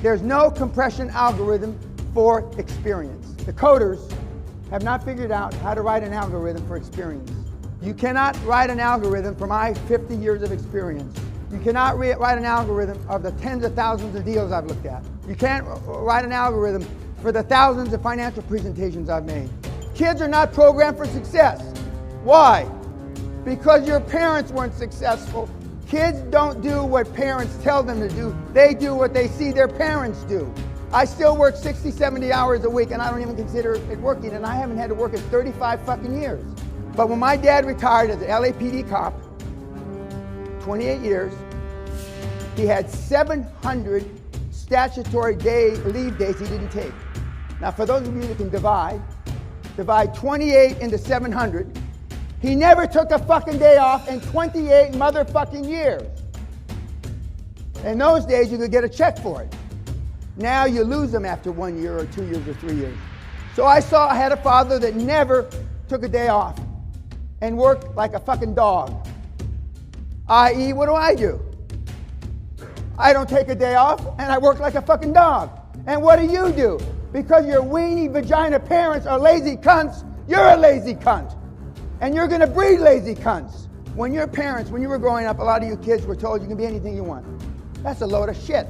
There's no compression algorithm for experience. The coders have not figured out how to write an algorithm for experience. You cannot write an algorithm for my 50 years of experience. You cannot write an algorithm of the tens of thousands of deals I've looked at. You can't write an algorithm for the thousands of financial presentations I've made. Kids are not programmed for success. Why? Because your parents weren't successful. Kids don't do what parents tell them to do. They do what they see their parents do. I still work 60, 70 hours a week, and I don't even consider it working, and I haven't had to work in 35 fucking years. But when my dad retired as an LAPD cop, 28 years, he had 700 statutory leave days he didn't take. Now, for those of you that can divide 28 into 700, he never took a fucking day off in 28 motherfucking years. In those days, you could get a check for it. Now you lose them after 1 year or 2 years or 3 years. So I had a father that never took a day off and worked like a fucking dog. I.e., what do? I don't take a day off and I work like a fucking dog. And what do? Because your weenie vagina parents are lazy cunts, you're a lazy cunt. And you're gonna breed lazy cunts. When your parents, when you were growing up, a lot of you kids were told you can be anything you want. That's a load of shit.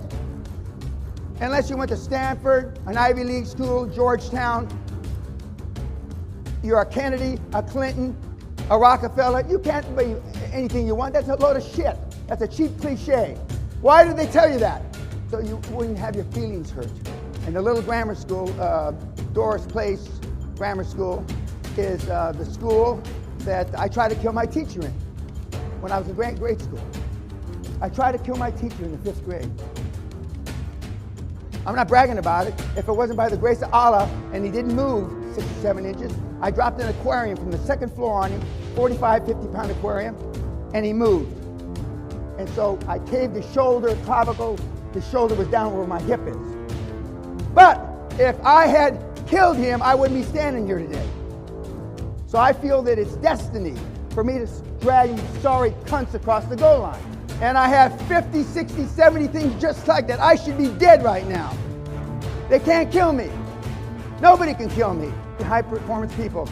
Unless you went to Stanford, an Ivy League school, Georgetown, you're a Kennedy, a Clinton, a Rockefeller, you can't be anything you want. That's a load of shit. That's a cheap cliche. Why did they tell you that? So you wouldn't have your feelings hurt. And the little grammar school, Doris Place Grammar School, is the school that I tried to kill my teacher in when I was in grade school. I tried to kill my teacher in the 5th grade. I'm not bragging about it. If it wasn't by the grace of Allah and he didn't move 6 or 7 inches, I dropped an aquarium from the 2nd floor on him, 45, 50-pound aquarium, and he moved. And so I caved his shoulder, clavicle, his shoulder was down where my hip is. But if I had killed him, I wouldn't be standing here today. So I feel that it's destiny for me to drag you sorry cunts across the goal line. And I have 50, 60, 70 things just like that. I should be dead right now. They can't kill me. Nobody can kill me. The high performance people.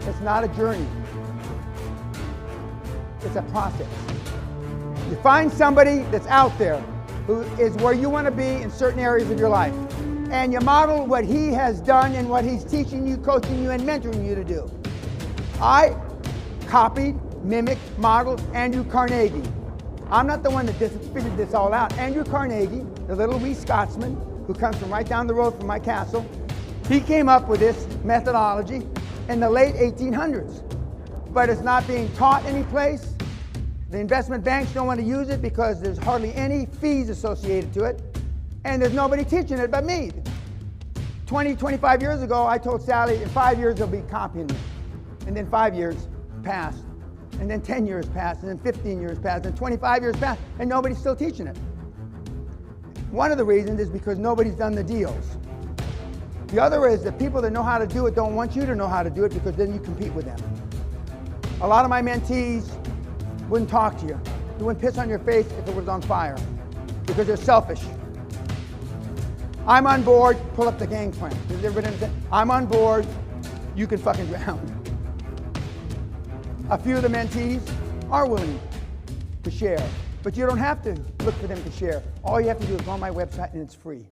It's not a journey. It's a process. You find somebody that's out there who is where you want to be in certain areas of your life. And you model what he has done and what he's teaching you, coaching you, and mentoring you to do. I copied, mimicked, modeled Andrew Carnegie. I'm not the one that figured this all out. Andrew Carnegie, the little wee Scotsman who comes from right down the road from my castle, he came up with this methodology in the late 1800s. But it's not being taught any place. The investment banks don't want to use it because there's hardly any fees associated to it. And there's nobody teaching it but me. 20, 25 years ago, I told Sally, in 5 years they'll be copying me. And then 5 years passed. And then 10 years passed, and then 15 years passed, and 25 years passed, and nobody's still teaching it. One of the reasons is because nobody's done the deals. The other is that people that know how to do it don't want you to know how to do it because then you compete with them. A lot of my mentees wouldn't talk to you. They wouldn't piss on your face if it was on fire because they're selfish. I'm on board, pull up the gang plan. Does everybody understand? I'm on board, you can fucking drown. A few of the mentees are willing to share, but you don't have to look for them to share. All you have to do is go on my website and it's free.